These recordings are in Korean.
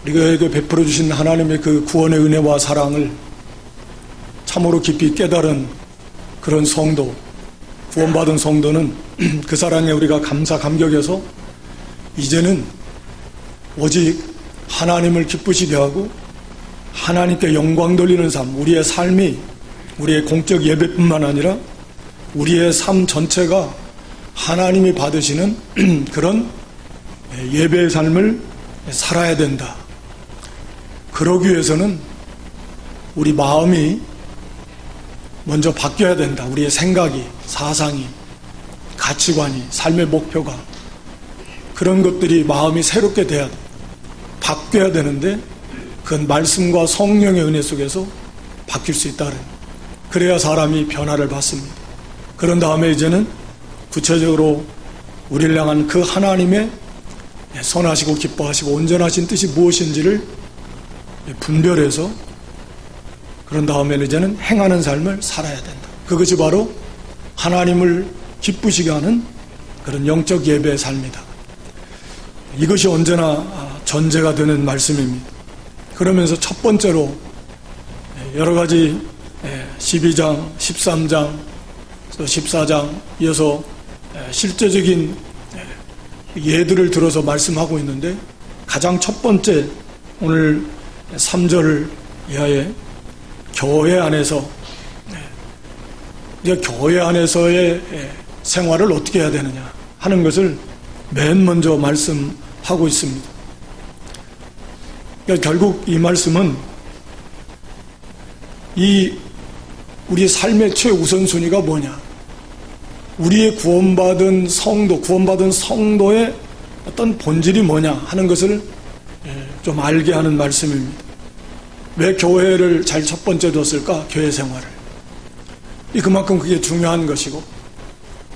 우리에게 베풀어 주신 하나님의 그 구원의 은혜와 사랑을 참으로 깊이 깨달은 그런 성도, 구원받은 성도는 그 사랑에 우리가 감사 감격해서 이제는 오직 하나님을 기쁘시게 하고 하나님께 영광 돌리는 삶, 우리의 삶이 우리의 공적 예배뿐만 아니라 우리의 삶 전체가 하나님이 받으시는 그런 예배의 삶을 살아야 된다. 그러기 위해서는 우리 마음이 먼저 바뀌어야 된다. 우리의 생각이, 사상이, 가치관이, 삶의 목표가 그런 것들이 마음이 새롭게 돼야 돼. 바뀌어야 되는데 그건 말씀과 성령의 은혜 속에서 바뀔 수 있다. 그래야 사람이 변화를 받습니다. 그런 다음에 이제는 구체적으로 우리를 향한 그 하나님의 선하시고 기뻐하시고 온전하신 뜻이 무엇인지를 분별해서 그런 다음에는 이제는 행하는 삶을 살아야 된다. 그것이 바로 하나님을 기쁘시게 하는 그런 영적 예배의 삶이다. 이것이 언제나 전제가 되는 말씀입니다. 그러면서 첫 번째로 여러 가지 12장, 13장, 14장 이어서 실제적인 예들을 들어서 말씀하고 있는데 가장 첫 번째 오늘 3절 이하에 교회 안에서 교회 안에서의 생활을 어떻게 해야 되느냐 하는 것을 맨 먼저 말씀하고 있습니다. 그러니까 결국 이 말씀은 우리 삶의 최우선순위가 뭐냐, 우리의 구원받은 성도의 어떤 본질이 뭐냐 하는 것을 좀 알게 하는 말씀입니다. 왜 교회를 잘 첫 번째 뒀을까? 교회 생활을. 그만큼 그게 중요한 것이고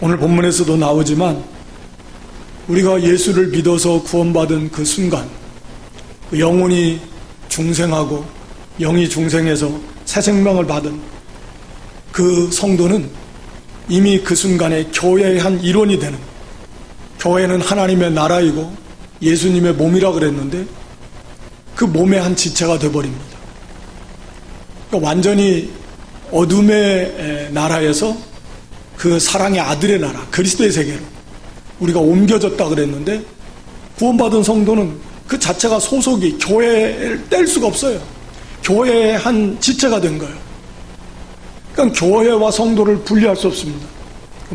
오늘 본문에서도 나오지만 우리가 예수를 믿어서 구원받은 그 순간 영혼이 중생하고 영이 중생해서 새 생명을 받은 그 성도는 이미 그 순간에 교회의 한 일원이 되는, 교회는 하나님의 나라이고 예수님의 몸이라 그랬는데 그 몸의 한 지체가 되어버립니다. 그러니까 완전히 어둠의 나라에서 그 사랑의 아들의 나라 그리스도의 세계로 우리가 옮겨졌다 그랬는데 구원받은 성도는 그 자체가 소속이 교회를 뗄 수가 없어요. 교회의 한 지체가 된 거예요. 그러니까 교회와 성도를 분리할 수 없습니다.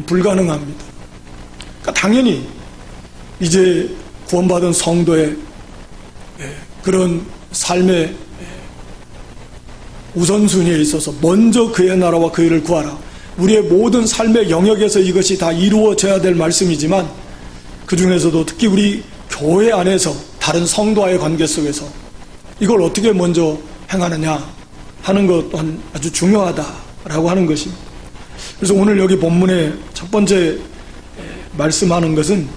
불가능합니다. 그러니까 당연히 이제 구원받은 성도의 그런 삶의 우선순위에 있어서 먼저 그의 나라와 그 일을 구하라. 우리의 모든 삶의 영역에서 이것이 다 이루어져야 될 말씀이지만 그 중에서도 특히 우리 교회 안에서 다른 성도와의 관계 속에서 이걸 어떻게 먼저 행하느냐 하는 것 또한 아주 중요하다라고 하는 것입니다. 그래서 오늘 여기 본문의 첫 번째 말씀하는 것은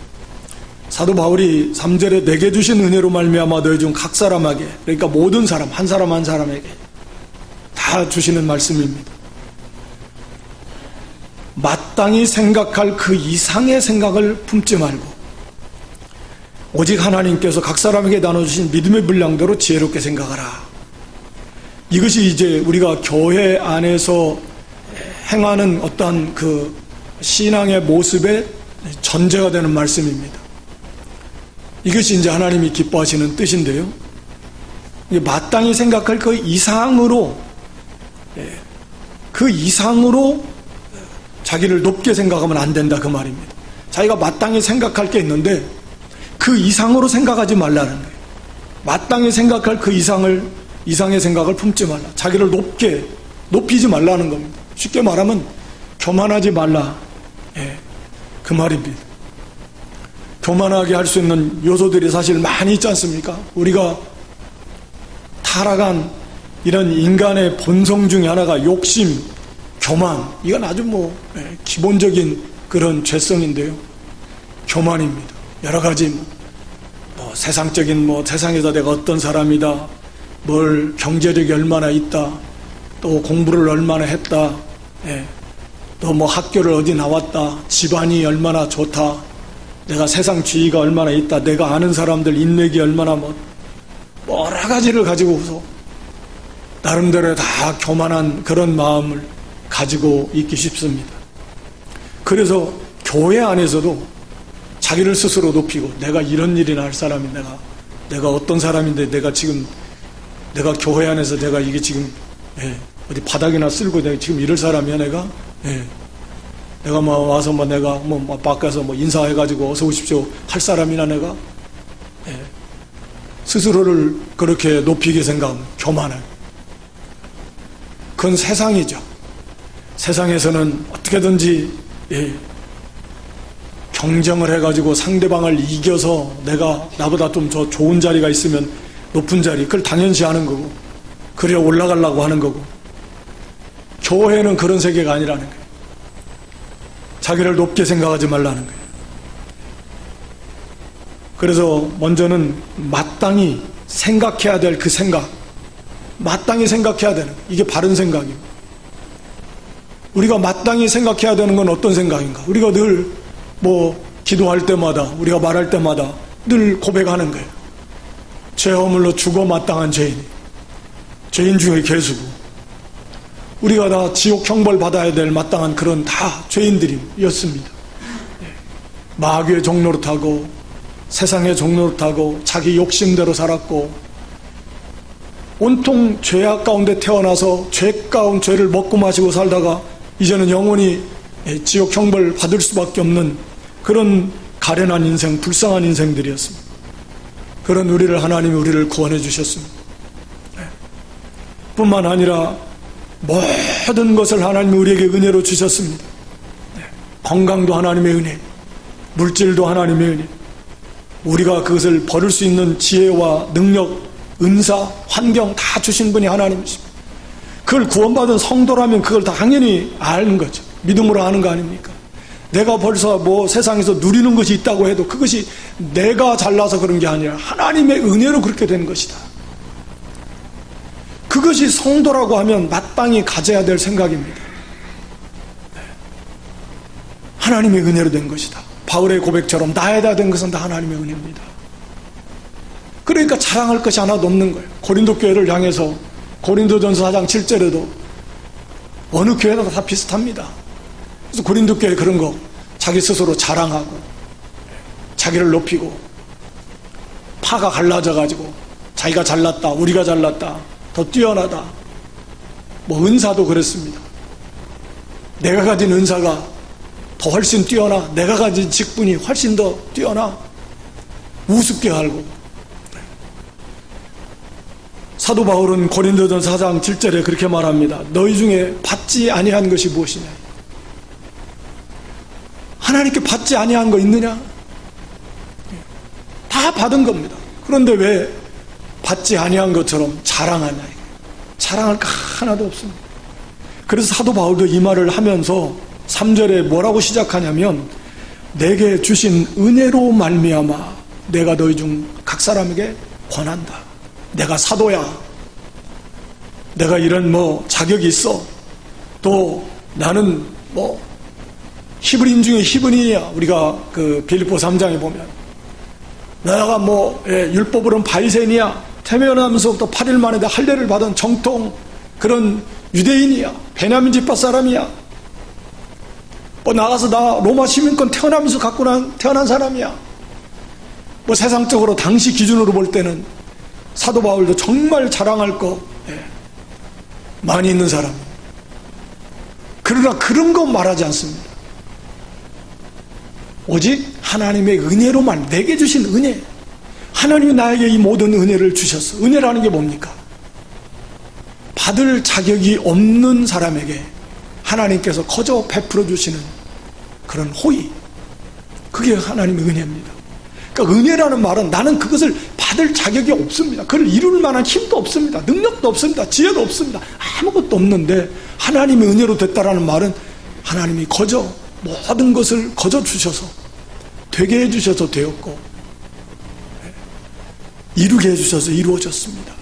사도 바울이 3절에 내게 주신 은혜로 말미암아 너희 중 각 사람에게, 그러니까 모든 사람 한 사람 한 사람에게 다 주시는 말씀입니다. 마땅히 생각할 그 이상의 생각을 품지 말고 오직 하나님께서 각 사람에게 나눠주신 믿음의 분량대로 지혜롭게 생각하라. 이것이 이제 우리가 교회 안에서 행하는 어떠한 그 신앙의 모습의 전제가 되는 말씀입니다. 이것이 이제 하나님이 기뻐하시는 뜻인데요. 마땅히 생각할 그 이상으로 자기를 높게 생각하면 안 된다 그 말입니다. 자기가 마땅히 생각할 게 있는데 그 이상으로 생각하지 말라는 거예요. 마땅히 생각할 그 이상의 생각을 품지 말라. 자기를 높이지 말라는 겁니다. 쉽게 말하면 교만하지 말라. 그 말입니다. 교만하게 할 수 있는 요소들이 사실 많이 있지 않습니까? 우리가 타락한 이런 인간의 본성 중에 하나가 욕심, 교만, 이건 아주 기본적인 그런 죄성인데요. 교만입니다. 여러 가지 세상적인 세상에서 내가 어떤 사람이다, 뭘 경제력이 얼마나 있다, 또 공부를 얼마나 했다, 또 학교를 어디 나왔다, 집안이 얼마나 좋다, 내가 세상 지위가 얼마나 있다, 내가 아는 사람들 인맥이 얼마나 여러 가지를 가지고서 나름대로 다 교만한 그런 마음을 가지고 있기 쉽습니다. 그래서 교회 안에서도 자기를 스스로 높이고 내가 이런 일이나 할 사람이 내가 어떤 사람인데 내가 교회 안에서 내가 이게 지금 어디 바닥이나 쓸고 내가 지금 이럴 사람이야 내가 뭐 와서 뭐 내가 뭐 밖에서 뭐 인사해가지고 어서 오십시오 할 사람이나 내가 스스로를 그렇게 높이게 생각하면 교만해. 그건 세상이죠. 세상에서는 어떻게든지 경쟁을 해가지고 상대방을 이겨서 내가 나보다 좀 더 좋은 자리가 있으면 높은 자리 그걸 당연시 하는 거고 그래 올라가려고 하는 거고 교회는 그런 세계가 아니라는 거예요. 자기를 높게 생각하지 말라는 거예요. 그래서 먼저는 마땅히 생각해야 될 그 생각 마땅히 생각해야 되는 이게 바른 생각입니다. 우리가 마땅히 생각해야 되는 건 어떤 생각인가? 우리가 늘 기도할 때마다 우리가 말할 때마다 늘 고백하는 거예요. 죄 허물로 죽어 마땅한 죄인 중에 괴수고 우리가 다 지옥 형벌 받아야 될 마땅한 그런 다 죄인들이었습니다. 마귀의 종로를 타고 세상의 종로를 타고 자기 욕심대로 살았고 온통 죄악 가운데 태어나서 죄 가운 죄를 먹고 마시고 살다가 이제는 영원히 지옥 형벌 받을 수밖에 없는 그런 가련한 인생, 불쌍한 인생들이었습니다. 그런 하나님이 우리를 구원해 주셨습니다. 뿐만 아니라 모든 것을 하나님이 우리에게 은혜로 주셨습니다. 건강도 하나님의 은혜, 물질도 하나님의 은혜, 우리가 그것을 버릴 수 있는 지혜와 능력, 은사, 환경 다 주신 분이 하나님이십니다. 그걸 구원받은 성도라면 그걸 당연히 아는 거죠. 믿음으로 아는 거 아닙니까? 내가 벌써 세상에서 누리는 것이 있다고 해도 그것이 내가 잘나서 그런 게 아니라 하나님의 은혜로 그렇게 된 것이다. 그것이 성도라고 하면 마땅히 가져야 될 생각입니다. 하나님의 은혜로 된 것이다. 바울의 고백처럼 나에다 된 것은 다 하나님의 은혜입니다. 그러니까 자랑할 것이 하나도 없는 거예요. 고린도 교회를 향해서 고린도전서 4장 7절에도 어느 교회나 다 비슷합니다. 그래서 고린도 교회 그런 거 자기 스스로 자랑하고 자기를 높이고 파가 갈라져 가지고 자기가 잘났다, 우리가 잘났다, 더 뛰어나다. 은사도 그랬습니다. 내가 가진 은사가 더 훨씬 뛰어나, 내가 가진 직분이 훨씬 더 뛰어나 우습게 알고. 사도 바울은 고린도전서 4장 7절에 그렇게 말합니다. 너희 중에 받지 아니한 것이 무엇이냐? 하나님께 받지 아니한 거 있느냐? 다 받은 겁니다. 그런데 왜 받지 아니한 것처럼 자랑하냐? 자랑할 거 하나도 없습니다. 그래서 사도 바울도 이 말을 하면서 3절에 뭐라고 시작하냐면 내게 주신 은혜로 말미암아 내가 너희 중 각 사람에게 권한다. 내가 사도야. 내가 이런 자격이 있어. 또 나는 히브리인 중에 히브리인이야. 우리가 그 빌립보 3장에 보면 내가 율법으로는 바리새인이야. 태어나면서부터 8일 만에 할례를 받은 정통 그런 유대인이야. 베냐민 집파 사람이야. 나가서 나 로마 시민권 태어나면서 갖고 태어난 사람이야. 세상적으로 당시 기준으로 볼 때는 사도 바울도 정말 자랑할 거 많이 있는 사람. 그러나 그런 거 말하지 않습니다. 오직 하나님의 은혜로만 내게 주신 은혜. 하나님이 나에게 이 모든 은혜를 주셨어. 은혜라는 게 뭡니까? 받을 자격이 없는 사람에게 하나님께서 거저 베풀어 주시는 그런 호의. 그게 하나님의 은혜입니다. 그러니까 은혜라는 말은 나는 그것을 받을 자격이 없습니다. 그걸 이룰 만한 힘도 없습니다. 능력도 없습니다. 지혜도 없습니다. 아무것도 없는데 하나님의 은혜로 됐다라는 말은 하나님이 거저 모든 것을 거저 주셔서 되게 해주셔서 되었고 이루게 해주셔서 이루어졌습니다.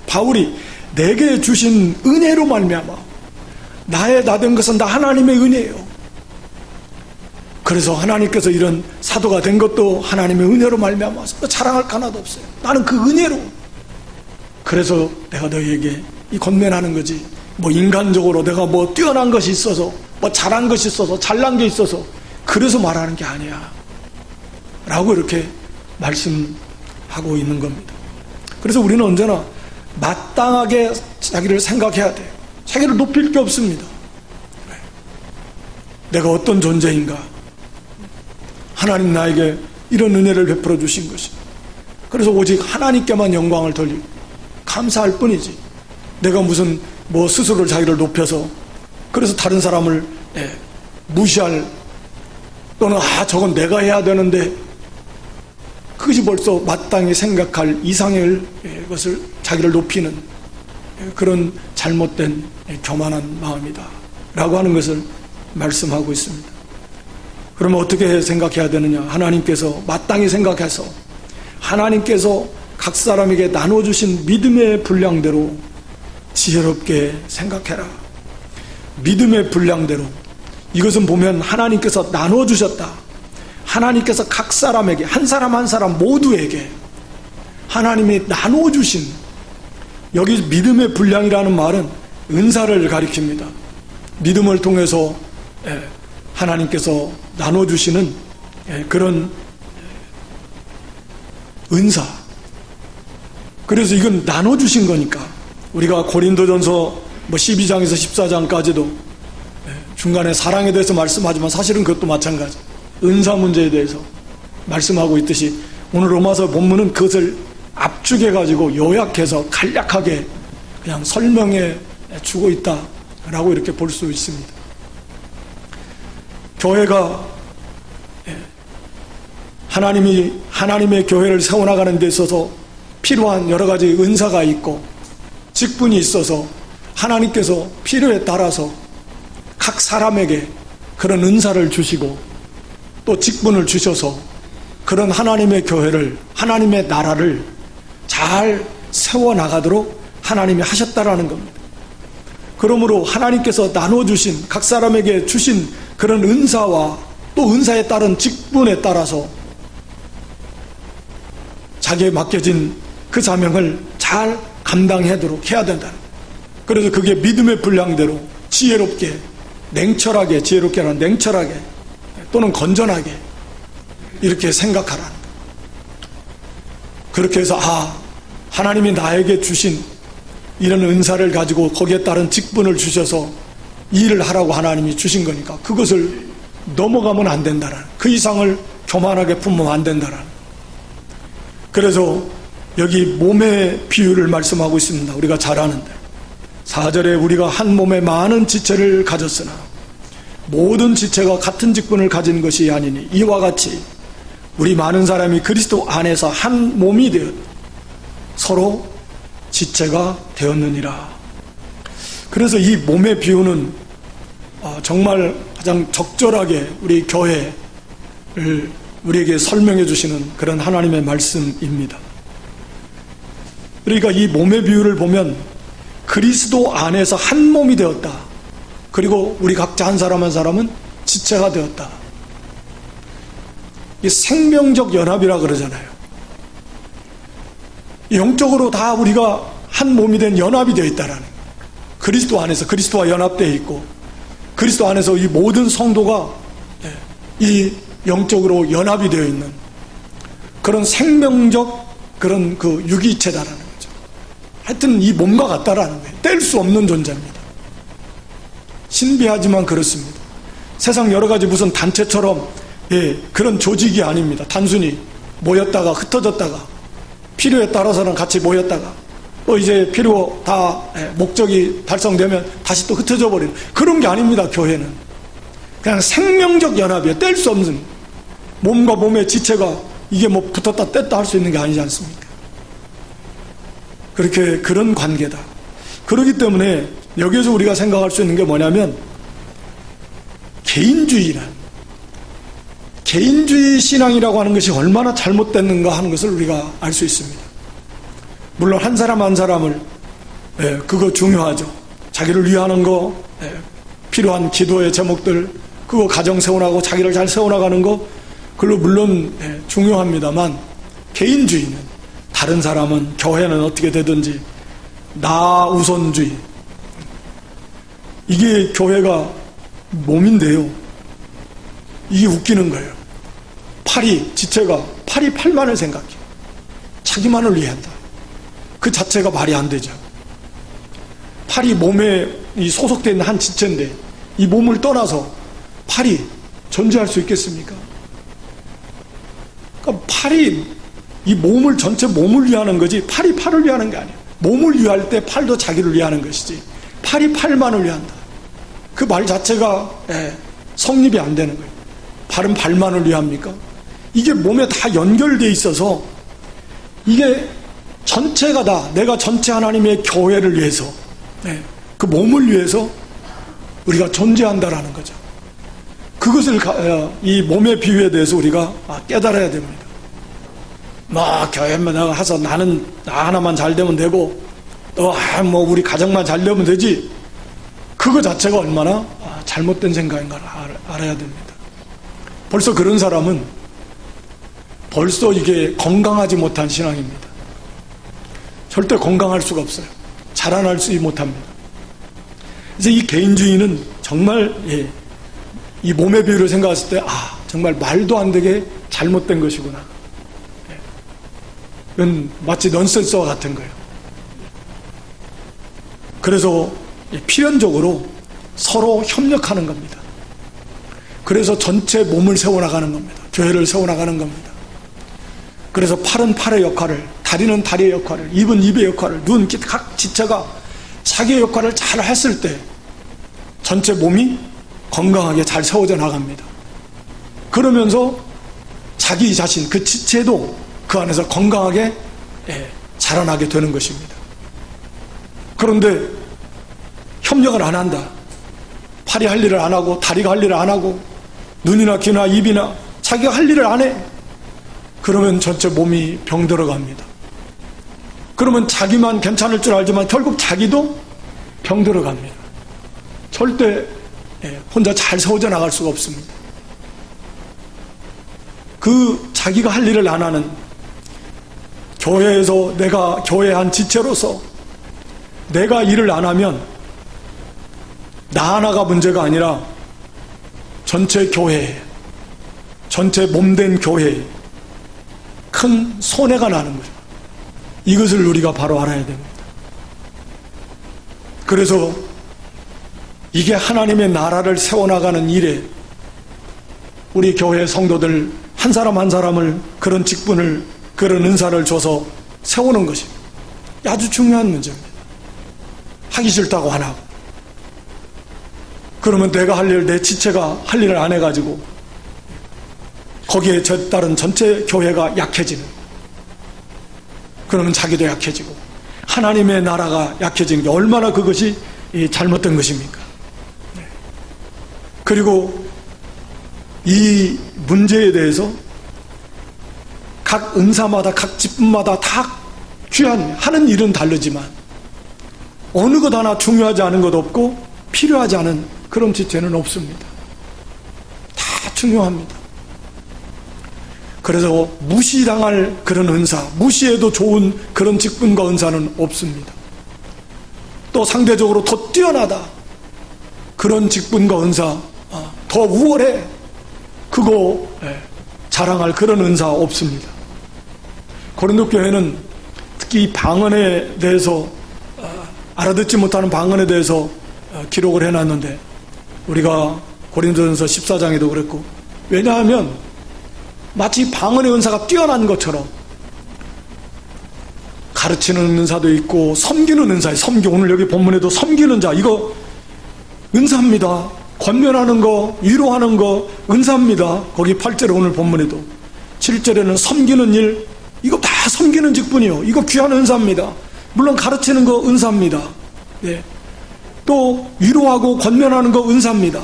바울이 내게 주신 은혜로 말미암아 나의 나된 것은 다 하나님의 은혜예요. 그래서 하나님께서 이런 사도가 된 것도 하나님의 은혜로 말미암아서 자랑할 거 하나도 없어요. 나는 그 은혜로 그래서 내가 너희에게 이 권면하는 거지. 뭐 인간적으로 내가 뭐 뛰어난 것이 있어서, 뭐 잘한 것이 있어서, 잘난 게 있어서 그래서 말하는 게 아니야 라고 이렇게 말씀하고 있는 겁니다. 그래서 우리는 언제나 마땅하게 자기를 생각해야 돼요. 자기를 높일 게 없습니다. 내가 어떤 존재인가, 하나님 나에게 이런 은혜를 베풀어 주신 것이, 그래서 오직 하나님께만 영광을 돌리고 감사할 뿐이지, 내가 무슨 뭐 스스로 자기를 높여서 그래서 다른 사람을 무시할, 또는 저건 내가 해야 되는데, 그것이 벌써 마땅히 생각할 이상의 것을 자기를 높이는 그런 잘못된 교만한 마음이다 라고 하는 것을 말씀하고 있습니다. 그러면 어떻게 생각해야 되느냐? 하나님께서 마땅히 생각해서 하나님께서 각 사람에게 나눠주신 믿음의 분량대로 지혜롭게 생각해라. 믿음의 분량대로, 이것은 보면 하나님께서 나눠주셨다. 하나님께서 각 사람에게, 한 사람 한 사람 모두에게 하나님이 나눠주신, 여기 믿음의 분량이라는 말은 은사를 가리킵니다. 믿음을 통해서 하나님께서 나눠주시는 그런 은사. 그래서 이건 나눠주신 거니까, 우리가 고린도전서 12장에서 14장까지도 중간에 사랑에 대해서 말씀하지만 사실은 그것도 마찬가지, 은사 문제에 대해서 말씀하고 있듯이 오늘 로마서 본문은 그것을 압축해가지고 요약해서 간략하게 그냥 설명해 주고 있다라고 이렇게 볼 수 있습니다. 교회가 하나님의 교회를 세워나가는 데 있어서 필요한 여러 가지 은사가 있고 직분이 있어서 하나님께서 필요에 따라서 각 사람에게 그런 은사를 주시고 또 직분을 주셔서 그런 하나님의 교회를, 하나님의 나라를 잘 세워나가도록 하나님이 하셨다라는 겁니다. 그러므로 하나님께서 나눠주신, 각 사람에게 주신 그런 은사와 또 은사에 따른 직분에 따라서 자기에 맡겨진 그 사명을 잘 감당하도록 해야 된다는 거예요. 그래서 그게 믿음의 분량대로 지혜롭게, 냉철하게, 지혜롭게는 냉철하게 또는 건전하게 이렇게 생각하라는 거예요. 그렇게 해서 하나님이 나에게 주신 이런 은사를 가지고 거기에 따른 직분을 주셔서 일을 하라고 하나님이 주신 거니까 그것을 넘어가면 안 된다라는, 그 이상을 교만하게 품으면 안 된다라는. 그래서 여기 몸의 비유를 말씀하고 있습니다. 우리가 잘 아는데 4절에 우리가 한 몸에 많은 지체를 가졌으나 모든 지체가 같은 직분을 가진 것이 아니니 이와 같이 우리 많은 사람이 그리스도 안에서 한 몸이 되었 서로 지체가 되었느니라. 그래서 이 몸의 비유는 정말 가장 적절하게 우리 교회를 우리에게 설명해 주시는 그런 하나님의 말씀입니다. 그러니까 이 몸의 비유를 보면 그리스도 안에서 한 몸이 되었다. 그리고 우리 각자 한 사람 한 사람은 지체가 되었다. 이 생명적 연합이라 그러잖아요. 영적으로 다 우리가 한 몸이 된 연합이 되어 있다라는, 그리스도 안에서 그리스도와 연합되어 있고 그리스도 안에서 이 모든 성도가 이 영적으로 연합이 되어 있는 그런 생명적 그런 그 유기체다라는 거죠. 하여튼 이 몸과 같다라는 거예요. 뗄 수 없는 존재입니다. 신비하지만 그렇습니다. 세상 여러 가지 무슨 단체처럼 그런 조직이 아닙니다. 단순히 모였다가 흩어졌다가 필요에 따라서는 같이 모였다가 또 이제 필요 다 목적이 달성되면 다시 또 흩어져 버리는 그런 게 아닙니다. 교회는 그냥 생명적 연합이에요. 뗄 수 없는, 몸과 몸의 지체가 이게 뭐 붙었다 뗐다 할 수 있는 게 아니지 않습니까? 그렇게 그런 관계다. 그렇기 때문에 여기에서 우리가 생각할 수 있는 게 뭐냐면 개인주의 신앙이라고 하는 것이 얼마나 잘못됐는가 하는 것을 우리가 알 수 있습니다. 물론 한 사람 한 사람을 그거 중요하죠. 자기를 위하는 거, 필요한 기도의 제목들, 그거 가정 세워나가고 자기를 잘 세워나가는 거, 그걸로 물론 중요합니다만 개인주의는, 다른 사람은 교회는 어떻게 되든지 나 우선주의. 이게 교회가 몸인데요. 이게 웃기는 거예요. 지체가 팔이 팔만을 생각해. 자기만을 위한다. 그 자체가 말이 안 되죠. 팔이 몸에 소속된 한 지체인데 이 몸을 떠나서 팔이 존재할 수 있겠습니까? 그러니까 팔이 이 몸을 전체 몸을 위하는 거지 팔이 팔을 위하는 게 아니에요. 몸을 위할 때 팔도 자기를 위하는 것이지 팔이 팔만을 위한다. 그 말 자체가 성립이 안 되는 거예요. 팔은 발만을 위합니까? 이게 몸에 다 연결되어 있어서 이게 전체가 다 내가 전체 하나님의 교회를 위해서 그 몸을 위해서 우리가 존재한다라는 거죠. 그것을 이 몸의 비유에 대해서 우리가 깨달아야 됩니다. 교회만 가서 나는 나 하나만 잘 되면 되고 우리 가정만 잘 되면 되지. 그거 자체가 얼마나 잘못된 생각인가를 알아야 됩니다. 벌써 그런 사람은 벌써 이게 건강하지 못한 신앙입니다. 절대 건강할 수가 없어요. 자라날지 못합니다. 그래서 이 개인주의는 정말 이 몸의 비유를 생각했을 때 정말 말도 안 되게 잘못된 것이구나. 이건 마치 넌센스와 같은 거예요. 그래서 필연적으로 서로 협력하는 겁니다. 그래서 전체 몸을 세워나가는 겁니다. 교회를 세워나가는 겁니다. 그래서 팔은 팔의 역할을, 다리는 다리의 역할을, 입은 입의 역할을, 눈, 귀 각 지체가 자기의 역할을 잘 했을 때 전체 몸이 건강하게 잘 세워져 나갑니다. 그러면서 자기 자신, 그 지체도 그 안에서 건강하게 자라나게 되는 것입니다. 그런데 협력을 안 한다. 팔이 할 일을 안 하고 다리가 할 일을 안 하고 눈이나 귀나 입이나 자기가 할 일을 안 해. 그러면 전체 몸이 병들어 갑니다. 그러면 자기만 괜찮을 줄 알지만 결국 자기도 병들어 갑니다. 절대 혼자 잘 세워져 나갈 수가 없습니다. 그 자기가 할 일을 안 하는 교회에서 내가 교회 한 지체로서 내가 일을 안 하면 나 하나가 문제가 아니라 전체 교회, 전체 몸된 교회에 큰 손해가 나는 거죠. 이것을 우리가 바로 알아야 됩니다. 그래서 이게 하나님의 나라를 세워나가는 일에 우리 교회 성도들 한 사람 한 사람을 그런 직분을, 그런 은사를 줘서 세우는 것입니다. 아주 중요한 문제입니다. 하기 싫다고 안 하고, 그러면 내가 할 일, 내 지체가 할 일을 안 해가지고 거기에 따른 전체 교회가 약해지는, 그러면 자기도 약해지고 하나님의 나라가 약해지는 게 얼마나 그것이 잘못된 것입니까? 그리고 이 문제에 대해서 각 은사마다, 각 직분마다 다 귀한, 하는 일은 다르지만 어느 것 하나 중요하지 않은 것 없고 필요하지 않은 그런 지체는 없습니다. 다 중요합니다. 그래서 무시당할 그런 은사, 무시해도 좋은 그런 직분과 은사는 없습니다. 또 상대적으로 더 뛰어나다, 그런 직분과 은사, 더 우월해, 그거 자랑할 그런 은사 없습니다. 고린도 교회는 특히 방언에 대해서, 알아듣지 못하는 방언에 대해서 기록을 해놨는데, 우리가 고린도전서 14장에도 그랬고, 왜냐하면 마치 방언의 은사가 뛰어난 것처럼 가르치는 은사도 있고 섬기는 은사, 섬기, 오늘 여기 본문에도 섬기는 자, 이거 은사입니다. 권면하는 거, 위로하는 거 은사입니다. 거기 8절에 오늘 본문에도 7절에는 섬기는 일, 이거 다 섬기는 직분이요, 이거 귀한 은사입니다. 물론 가르치는 거 은사입니다. 또 위로하고 권면하는 거 은사입니다.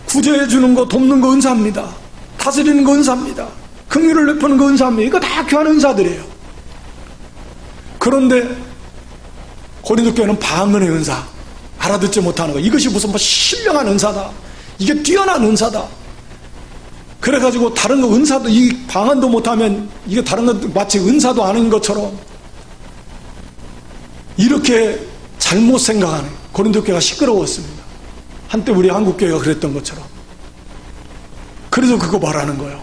구제해 주는 거, 돕는 거 은사입니다. 다스리는 거 은사입니다. 긍휼을 베푸는 거 은사입니다. 이거 다 귀한 은사들이에요. 그런데 고린도 교회는 방언의 은사, 알아듣지 못하는 거, 이것이 무슨 신령한 은사다, 이게 뛰어난 은사다, 그래가지고 다른 거 은사도, 이 방언도 못하면 이게 다른 것 마치 은사도 아닌 것처럼 이렇게 잘못 생각하는 고린도 교회가 시끄러웠습니다. 한때 우리 한국 교회가 그랬던 것처럼. 그래서 그거 말하는 거예요.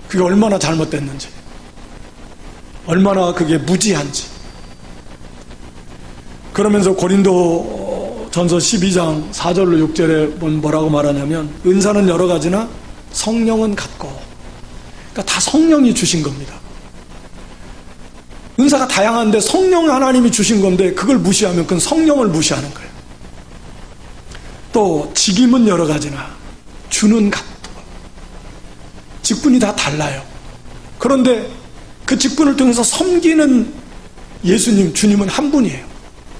그게 얼마나 잘못됐는지, 얼마나 그게 무지한지. 그러면서 고린도 전서 12장 4절로 6절에 뭐라고 말하냐면, 은사는 여러 가지나 성령은 같고, 그러니까 다 성령이 주신 겁니다. 은사가 다양한데 성령 하나님이 주신 건데 그걸 무시하면 그건 성령을 무시하는 거예요. 또 직임은 여러 가지나 주는 같고, 직분이 다 달라요. 그런데 그 직분을 통해서 섬기는 예수님, 주님은 한 분이에요.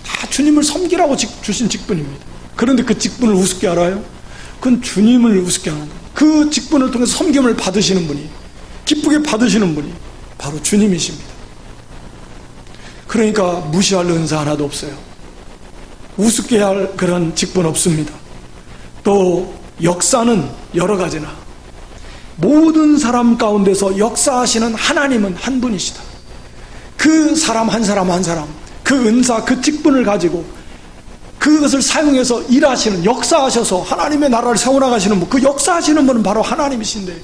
다 주님을 섬기라고 주신 직분입니다. 그런데 그 직분을 우습게 알아요? 그건 주님을 우습게 하는 거예요. 그 직분을 통해서 섬김을 받으시는 분이, 기쁘게 받으시는 분이 바로 주님이십니다. 그러니까 무시할 은사 하나도 없어요. 우습게 할 그런 직분 없습니다. 또 역사는 여러 가지나 모든 사람 가운데서 역사하시는 하나님은 한 분이시다. 그 사람 한 사람 한 사람, 그 은사, 그 직분을 가지고 그것을 사용해서 일하시는, 역사하셔서 하나님의 나라를 세워나가시는 분, 그 역사하시는 분은 바로 하나님이신데,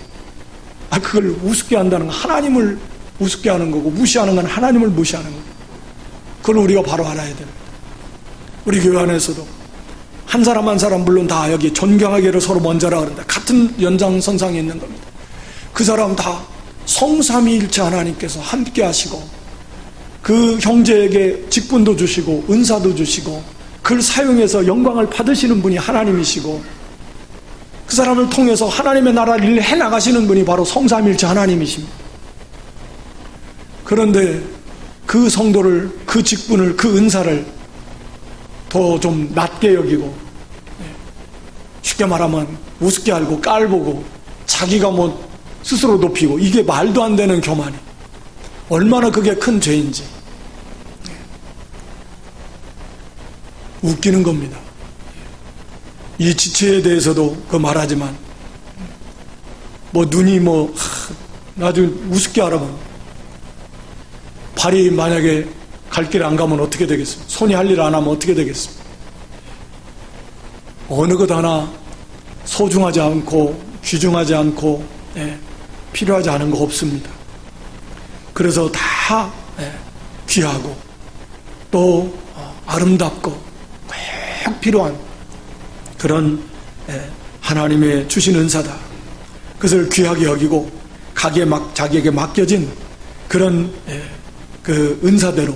그걸 우습게 한다는 건 하나님을 우습게 하는 거고, 무시하는 건 하나님을 무시하는 거고, 그걸 우리가 바로 알아야 됩니다. 우리 교회 안에서도 한 사람 한 사람, 물론 다 여기 존경하기를 서로 먼저라 그런다. 같은 연장선상에 있는 겁니다. 그 사람 다 성삼위일체 하나님께서 함께 하시고, 그 형제에게 직분도 주시고 은사도 주시고 그걸 사용해서 영광을 받으시는 분이 하나님이시고, 그 사람을 통해서 하나님의 나라를 일을 해나가시는 분이 바로 성삼위일체 하나님이십니다. 그런데 그 성도를, 그 직분을, 그 은사를 더 좀 낮게 여기고, 쉽게 말하면 우습게 알고 깔보고 자기가 뭐 스스로 높이고, 이게 말도 안 되는 교만이 얼마나 그게 큰 죄인지 웃기는 겁니다. 이 지체에 대해서도 그 말하지만, 뭐 눈이 뭐 아주 우습게 알아보면, 발이 만약에 갈 길 안 가면 어떻게 되겠습니까? 손이 할 일 안 하면 어떻게 되겠습니까? 어느 것 하나 소중하지 않고 귀중하지 않고 필요하지 않은 거 없습니다. 그래서 다 귀하고 또 아름답고 꼭 필요한 그런 하나님의 주신 은사다. 그것을 귀하게 여기고 자기에게 맡겨진 그런 그 은사대로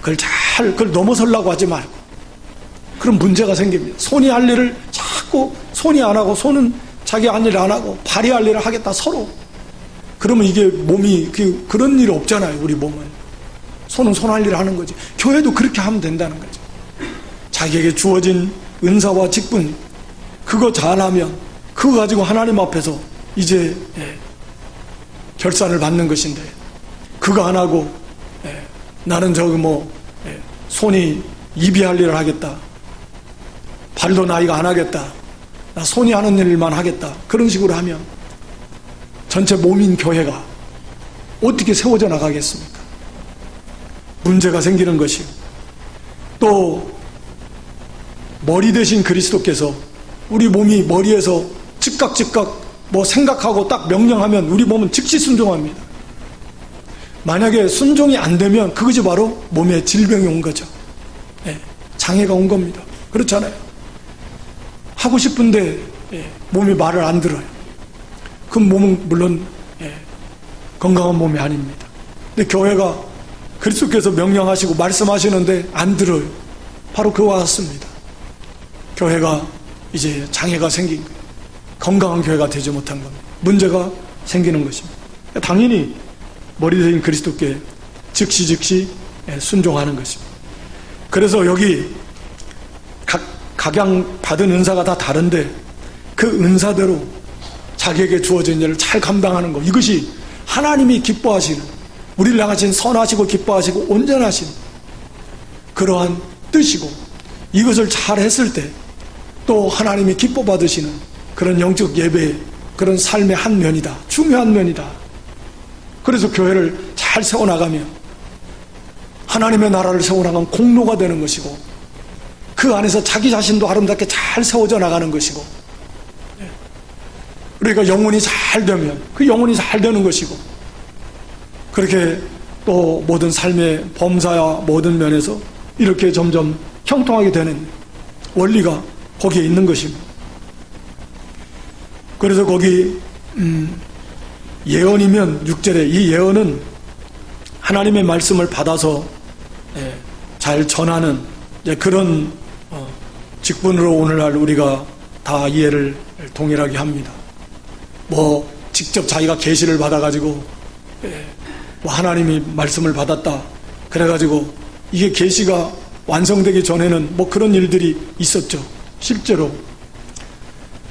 그걸 넘어서려고 하지 말고, 그럼 문제가 생깁니다. 손이 할 일을 자꾸 손이 안 하고, 손은 자기 할 일을 안 하고 발이 할 일을 하겠다 서로. 그러면 이게 몸이 그런 일이 없잖아요. 우리 몸은 손은 손 할 일을 하는 거지. 교회도 그렇게 하면 된다는 거죠. 자기에게 주어진 은사와 직분, 그거 잘하면 그거 가지고 하나님 앞에서 이제 결산을 받는 것인데, 그거 안 하고 나는 손이 입이 할 일을 하겠다, 발도 나이가 안 하겠다, 나 손이 하는 일만 하겠다, 그런 식으로 하면 전체 몸인 교회가 어떻게 세워져 나가겠습니까? 문제가 생기는 것이고, 또 머리 대신 그리스도께서 우리 몸이 머리에서 즉각 뭐 생각하고 딱 명령하면 우리 몸은 즉시 순종합니다. 만약에 순종이 안 되면 그것이 바로 몸에 질병이 온 거죠. 장애가 온 겁니다. 그렇잖아요. 하고 싶은데 몸이 말을 안 들어요. 그 몸은 물론 건강한 몸이 아닙니다. 근데 교회가 그리스도께서 명령하시고 말씀하시는데 안 들어요. 바로 그와 같습니다. 교회가 이제 장애가 생긴 거예요. 건강한 교회가 되지 못한 겁니다. 문제가 생기는 것입니다. 당연히 머리 대신 그리스도께 즉시 순종하는 것입니다. 그래서 여기 각양 받은 은사가 다 다른데 그 은사대로 자기에게 주어진 일을 잘 감당하는 것, 이것이 하나님이 기뻐하시는, 우리를 향하신 선하시고 기뻐하시고 온전하신 그러한 뜻이고, 이것을 잘 했을 때 또 하나님이 기뻐 받으시는 그런 영적 예배의 그런 삶의 한 면이다. 중요한 면이다. 그래서 교회를 잘 세워나가면 하나님의 나라를 세워나가는 공로가 되는 것이고, 그 안에서 자기 자신도 아름답게 잘 세워져 나가는 것이고, 그러니까 영혼이 잘 되면 그 영혼이 잘 되는 것이고, 그렇게 또 모든 삶의 범사야 모든 면에서 이렇게 점점 형통하게 되는 원리가 거기에 있는 것입니다. 그래서 거기 예언이면 6절에 이 예언은 하나님의 말씀을 받아서 잘 전하는 그런 직분으로 오늘날 우리가 다 이해를 동일하게 합니다. 뭐 직접 자기가 계시를 받아가지고 뭐 하나님이 말씀을 받았다 그래가지고 이게 계시가 완성되기 전에는 뭐 그런 일들이 있었죠. 실제로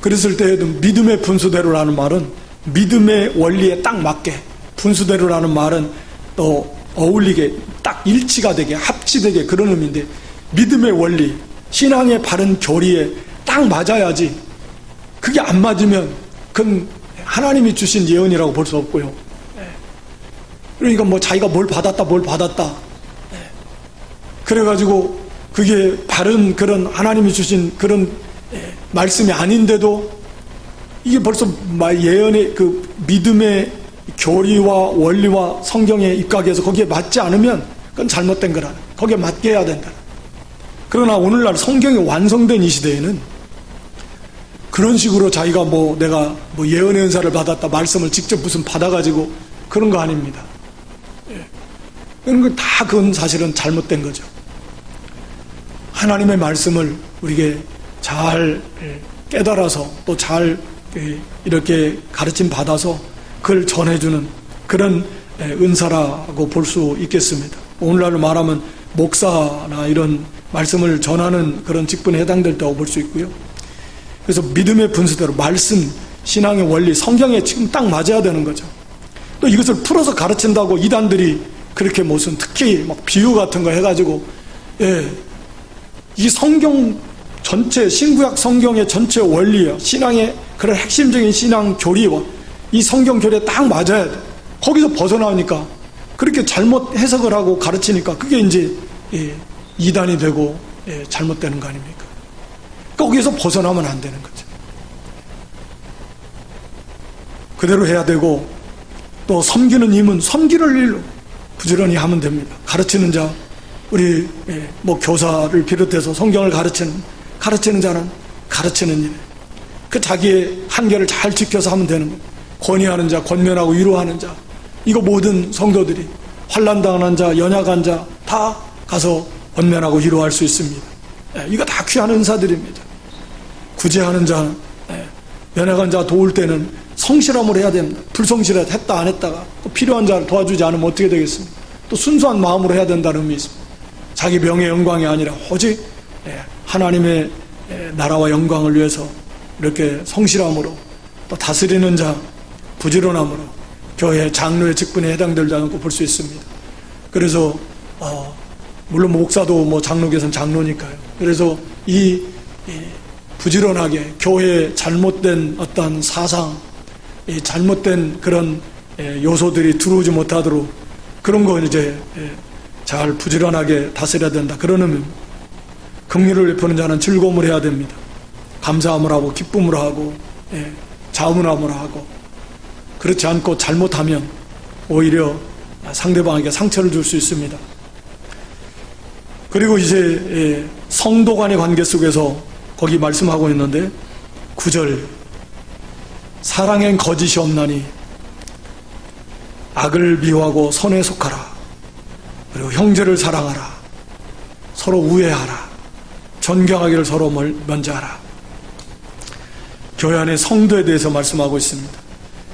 그랬을 때에도 믿음의 분수대로라는 말은 믿음의 원리에 딱 맞게, 분수대로라는 말은 또 어울리게 딱 일치가 되게 합치되게 그런 의미인데, 믿음의 원리, 신앙의 바른 교리에 딱 맞아야지, 그게 안 맞으면 그건 하나님이 주신 예언이라고 볼 수 없고요. 그러니까 뭐 자기가 뭘 받았다 그래가지고 그게 바른 그런 하나님이 주신 그런 말씀이 아닌데도 이게 벌써 예언의 그 믿음의 교리와 원리와 성경의 입각에서 거기에 맞지 않으면 그건 잘못된 거라. 거기에 맞게 해야 된다. 그러나 오늘날 성경이 완성된 이 시대에는 그런 식으로 자기가 뭐 내가 뭐 예언의 은사를 받았다, 말씀을 직접 무슨 받아가지고 그런 거 아닙니다. 그런 거 다 그건 사실은 잘못된 거죠. 하나님의 말씀을 우리에게 잘 깨달아서 또 잘 이렇게 가르침 받아서 그걸 전해주는 그런 은사라고 볼 수 있겠습니다. 오늘날로 말하면 목사나 이런 말씀을 전하는 그런 직분에 해당된다고 볼 수 있고요. 그래서 믿음의 분수대로 말씀, 신앙의 원리, 성경에 지금 딱 맞아야 되는 거죠. 또 이것을 풀어서 가르친다고 이단들이 그렇게 무슨 특히 막 비유 같은 거 해가지고 이 성경 전체, 신구약 성경의 전체 원리와 신앙의 그런 핵심적인 신앙 교리와 이 성경 교리에 딱 맞아야 돼. 거기서 벗어나니까 그렇게 잘못 해석을 하고 가르치니까 그게 이제 이단이 되고 잘못되는 거 아닙니까? 거기에서 벗어나면 안 되는 거죠. 그대로 해야 되고, 또 섬기는 힘은 섬기는 일로 부지런히 하면 됩니다. 가르치는 자, 우리 뭐 교사를 비롯해서 성경을 가르치는 자는 가르치는 일, 그 자기의 한계를 잘 지켜서 하면 되는 거예요. 권위하는 자, 권면하고 위로하는 자, 이거 모든 성도들이 환난당한 자, 연약한 자 다 가서 권면하고 위로할 수 있습니다. 이거 다 귀한 은사들입니다. 구제하는 자, 연약한 자 도울 때는 성실함으로 해야 됩니다. 불성실했다 했다 안 했다가 또 필요한 자를 도와주지 않으면 어떻게 되겠습니까? 또 순수한 마음으로 해야 된다는 의미 있습니다. 자기 명예 영광이 아니라 오직 하나님의 나라와 영광을 위해서 이렇게 성실함으로, 또 다스리는 자 부지런함으로 교회 장로의 직분에 해당되지 않고 볼 수 있습니다. 그래서 물론 목사도 뭐 장로계선 장로니까요. 그래서 이 부지런하게 교회의 잘못된 어떤 사상, 잘못된 그런 요소들이 들어오지 못하도록 그런 거 이제 잘 부지런하게 다스려야 된다. 그런 의미입니다. 긍휼을 베푸는 자는 즐거움을 해야 됩니다. 감사함을 하고 기쁨을 하고 자문함을 하고, 그렇지 않고 잘못하면 오히려 상대방에게 상처를 줄 수 있습니다. 그리고 이제 성도 간의 관계 속에서 거기 말씀하고 있는데 9절, 사랑엔 거짓이 없나니 악을 미워하고 선에 속하라. 그리고 형제를 사랑하라. 서로 우애하라. 존경하기를 서로 면제하라. 교회 안의 성도에 대해서 말씀하고 있습니다.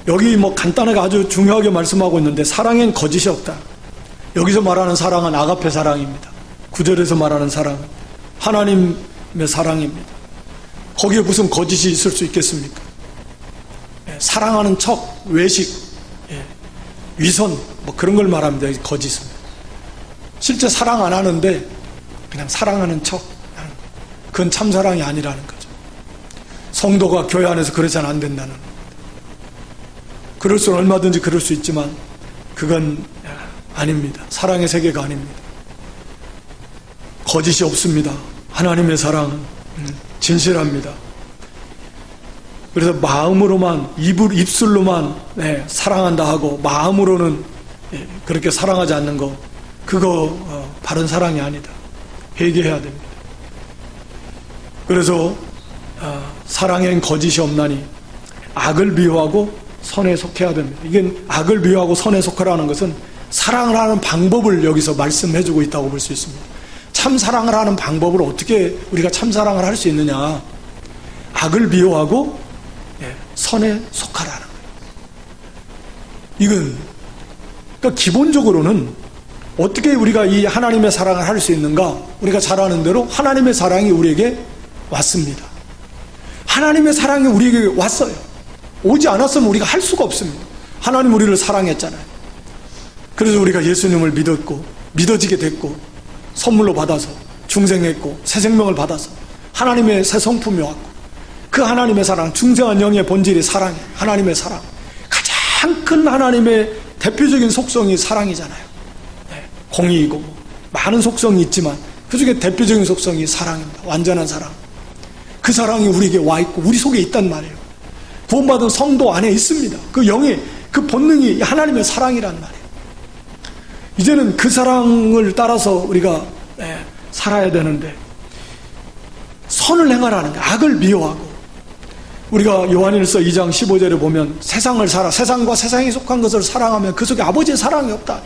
여기 뭐 간단하게 아주 중요하게 말씀하고 있는데, 사랑엔 거짓이 없다. 여기서 말하는 사랑은 아가페 사랑입니다. 9절에서 말하는 사랑은 하나님의 사랑입니다. 거기에 무슨 거짓이 있을 수 있겠습니까? 사랑하는 척, 외식, 위선, 뭐 그런 걸 말합니다. 거짓은. 실제 사랑 안 하는데 그냥 사랑하는 척, 그건 참사랑이 아니라는 거죠. 성도가 교회 안에서 그러서는 안 된다는 겁니다. 그럴 수는 얼마든지 그럴 수 있지만 그건 아닙니다. 사랑의 세계가 아닙니다. 거짓이 없습니다. 하나님의 사랑은 진실합니다. 그래서 마음으로만, 입술로만 사랑한다 하고 마음으로는 그렇게 사랑하지 않는 거, 그거 바른 사랑이 아니다. 회개해야 됩니다. 그래서 사랑엔 거짓이 없나니 악을 미워하고 선에 속해야 됩니다. 이게 악을 미워하고 선에 속하라는 것은 사랑을 하는 방법을 여기서 말씀해주고 있다고 볼 수 있습니다. 참 사랑을 하는 방법을 어떻게 우리가 참 사랑을 할 수 있느냐? 악을 미워하고 선에 속하라는 거예요. 이건 그러니까 기본적으로는 어떻게 우리가 이 하나님의 사랑을 할 수 있는가? 우리가 잘 아는 대로 하나님의 사랑이 우리에게 왔습니다. 하나님의 사랑이 우리에게 왔어요. 오지 않았으면 우리가 할 수가 없습니다. 하나님 우리를 사랑했잖아요. 그래서 우리가 예수님을 믿었고 믿어지게 됐고 선물로 받아서 중생했고 새 생명을 받아서 하나님의 새 성품이 왔고 그 하나님의 사랑, 중생한 영의 본질이 사랑이에요. 하나님의 사랑, 가장 큰 하나님의 대표적인 속성이 사랑이잖아요. 공의이고 많은 속성이 있지만 그 중에 대표적인 속성이 사랑입니다. 완전한 사랑. 그 사랑이 우리에게 와 있고 우리 속에 있단 말이에요. 구원받은 성도 안에 있습니다. 그 영의 그 본능이 하나님의 사랑이란 말이에요. 이제는 그 사랑을 따라서 우리가 살아야 되는데 선을 행하라는 거예요. 악을 미워하고. 우리가 요한일서 2장 15절에 보면 세상과 세상에 속한 것을 사랑하면 그 속에 아버지의 사랑이 없다.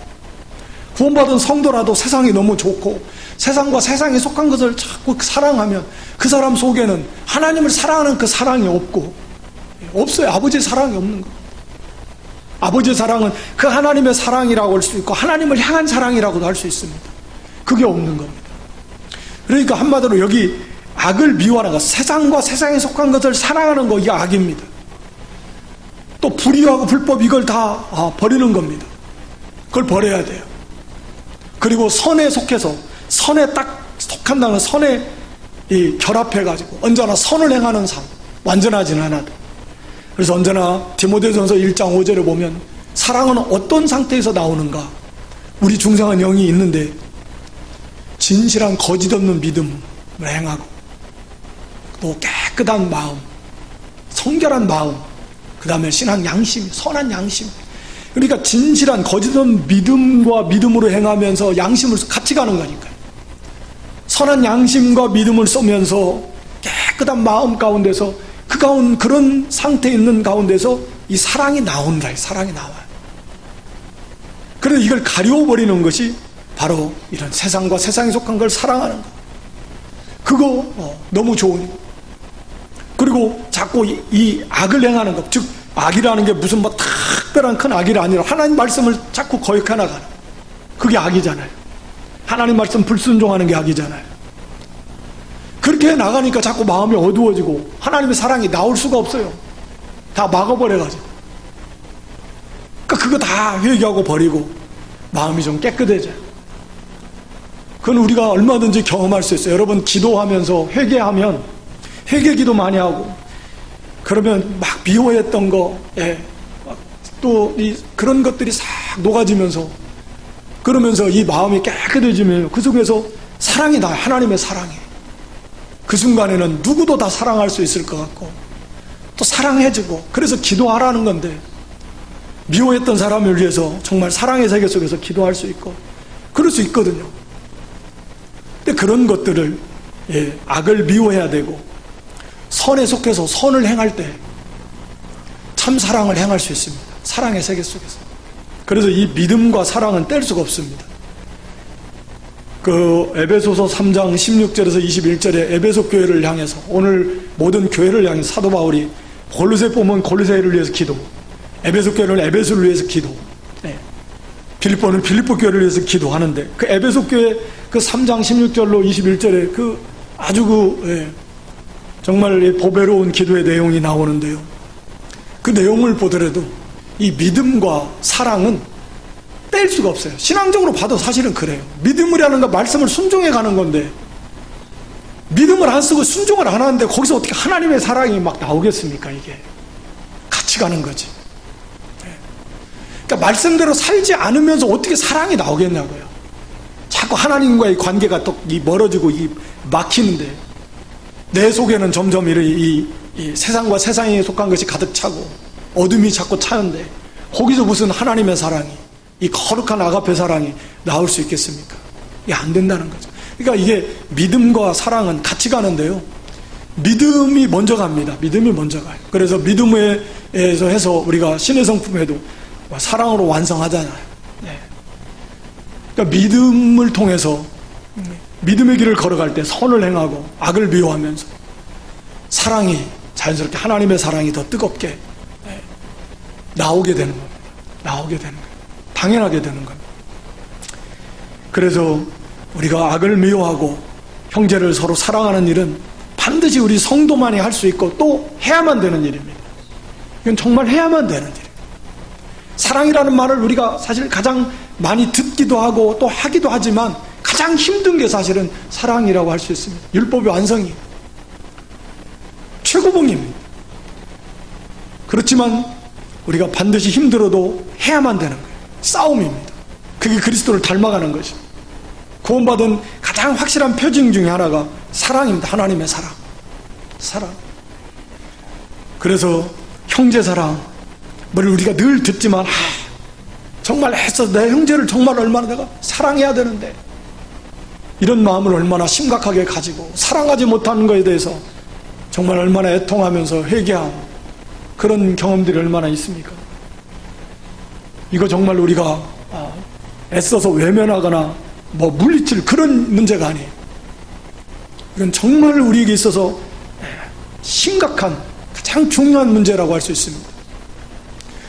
구원받은 성도라도 세상이 너무 좋고 세상과 세상에 속한 것을 자꾸 사랑하면 그 사람 속에는 하나님을 사랑하는 그 사랑이 없어요. 아버지의 사랑이 없는 거예요. 아버지의 사랑은 그 하나님의 사랑이라고 할 수 있고 하나님을 향한 사랑이라고도 할 수 있습니다. 그게 없는 겁니다. 그러니까 한마디로 여기 악을 미워하는 것, 세상과 세상에 속한 것을 사랑하는 거, 이게 악입니다. 또 불의하고 불법, 이걸 다 버리는 겁니다. 그걸 버려야 돼요. 그리고 선에 속해서 선에 딱 속한다는 선에 결합해가지고 언제나 선을 행하는 삶, 완전하지는 않아도. 그래서 언제나 디모데전서 1장 5절에 보면 사랑은 어떤 상태에서 나오는가? 우리 중생한 영이 있는데 진실한 거짓 없는 믿음을 행하고 또 깨끗한 마음, 성결한 마음, 그 다음에 신앙 양심, 선한 양심. 그러니까 진실한 거짓 없는 믿음과 믿음으로 행하면서 양심을 같이 가는 거니까요. 선한 양심과 믿음을 쏘면서 깨끗한 마음 가운데서 그런 상태에 있는 가운데서 이 사랑이 나온다. 사랑이 나와요. 그래서 이걸 가려버리는 것이 바로 이런 세상과 세상에 속한 걸 사랑하는 거. 그거 너무 좋은. 그리고 자꾸 이 악을 행하는 것, 즉 악이라는 게 무슨 특별한 큰 악이 아니라 하나님 말씀을 자꾸 거역해 나가는, 그게 악이잖아요. 하나님 말씀 불순종하는 게 악이잖아요. 그렇게 나가니까 자꾸 마음이 어두워지고 하나님의 사랑이 나올 수가 없어요. 다 막아버려가지고. 그러니까 그거 다 회개하고 버리고 마음이 좀 깨끗해져요. 그건 우리가 얼마든지 경험할 수 있어요. 여러분 기도하면서 회개하면 회개 기도 많이 하고 그러면 막 미워했던 거, 또 그런 것들이 싹 녹아지면서 그러면서 이 마음이 깨끗해지면 그 속에서 사랑이 나요. 하나님의 사랑이. 그 순간에는 누구도 다 사랑할 수 있을 것 같고 또 사랑해주고, 그래서 기도하라는 건데 미워했던 사람을 위해서 정말 사랑의 세계 속에서 기도할 수 있고 그럴 수 있거든요. 근데 그런 것들을 악을 미워해야 되고 선에 속해서 선을 행할 때 참 사랑을 행할 수 있습니다. 사랑의 세계 속에서. 그래서 이 믿음과 사랑은 뗄 수가 없습니다. 그 에베소서 3장 16절에서 21절에 에베소 교회를 향해서, 오늘 모든 교회를 향해서 사도 바울이 골로새 보면 골로새를 위해서 기도, 에베소 교회는 에베소를 위해서 기도, 빌립보는 빌립보 교회를 위해서 기도하는데, 그 에베소 교회 그 3장 16절로 21절에 그 아주 정말 보배로운 기도의 내용이 나오는데요. 그 내용을 보더라도 이 믿음과 사랑은 뗄 수가 없어요. 신앙적으로 봐도 사실은 그래요. 믿음이라는 건 말씀을 순종해 가는 건데, 믿음을 안 쓰고 순종을 안 하는데 거기서 어떻게 하나님의 사랑이 막 나오겠습니까? 이게 같이 가는 거지. 그러니까 말씀대로 살지 않으면서 어떻게 사랑이 나오겠냐고요. 자꾸 자꾸 하나님과의 관계가 또 멀어지고 막히는데 내 속에는 점점 이 세상과 세상에 속한 것이 가득 차고 어둠이 자꾸 차는데 거기서 무슨 하나님의 사랑이, 이 거룩한 아가페 사랑이 나올 수 있겠습니까? 이게 안 된다는 거죠. 그러니까 이게 믿음과 사랑은 같이 가는데요, 믿음이 먼저 갑니다. 믿음이 먼저 가요. 그래서 믿음에서 해서 우리가 신의 성품에도 사랑으로 완성하잖아요. 네. 그러니까 믿음을 통해서 믿음의 길을 걸어갈 때 선을 행하고 악을 미워하면서 사랑이 자연스럽게 하나님의 사랑이 더 뜨겁게 나오게 되는 겁니다. 나오게 되는 거예요. 당연하게 되는 겁니다. 그래서 우리가 악을 미워하고 형제를 서로 사랑하는 일은 반드시 우리 성도만이 할 수 있고 또 해야만 되는 일입니다. 이건 정말 해야만 되는 일이에요. 사랑이라는 말을 우리가 사실 가장 많이 듣기도 하고 또 하기도 하지만 가장 힘든 게 사실은 사랑이라고 할 수 있습니다. 율법의 완성이 최고봉입니다. 그렇지만 우리가 반드시 힘들어도 해야만 되는 거예요. 싸움입니다. 그게 그리스도를 닮아가는 것입니다. 구원받은 가장 확실한 표징 중에 하나가 사랑입니다. 하나님의 사랑. 사랑. 그래서 형제 사랑을 우리가 늘 듣지만 정말 해서 내 형제를 정말 얼마나 내가 사랑해야 되는데, 이런 마음을 얼마나 심각하게 가지고 사랑하지 못하는 것에 대해서 정말 얼마나 애통하면서 회개하고 그런 경험들이 얼마나 있습니까? 이거 정말 우리가 애써서 외면하거나 물리칠 그런 문제가 아니에요. 이건 정말 우리에게 있어서 심각한 가장 중요한 문제라고 할 수 있습니다.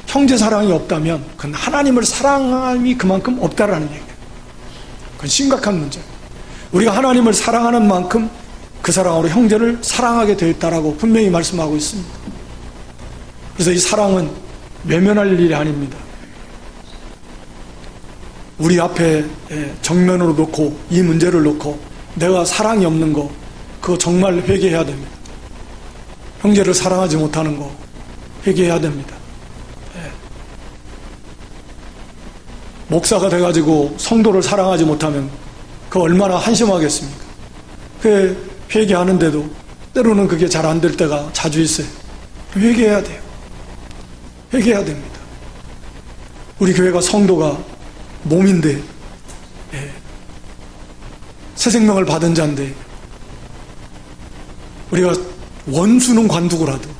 형제 사랑이 없다면 그건 하나님을 사랑함이 그만큼 없다라는 얘기예요. 그건 심각한 문제예요. 우리가 하나님을 사랑하는 만큼 그 사랑으로 형제를 사랑하게 되어 있다라고 분명히 말씀하고 있습니다. 그래서 이 사랑은 외면할 일이 아닙니다. 우리 앞에 정면으로 놓고 이 문제를 놓고 내가 사랑이 없는 거, 그거 정말 회개해야 됩니다. 형제를 사랑하지 못하는 거 회개해야 됩니다. 목사가 돼가지고 성도를 사랑하지 못하면 그거 얼마나 한심하겠습니까? 그 회개하는데도 때로는 그게 잘 안 될 때가 자주 있어요. 회개해야 돼요. 회개해야 됩니다. 우리 교회가 성도가 몸인데, 새 생명을 받은 자인데, 우리가 원수는 관두고라도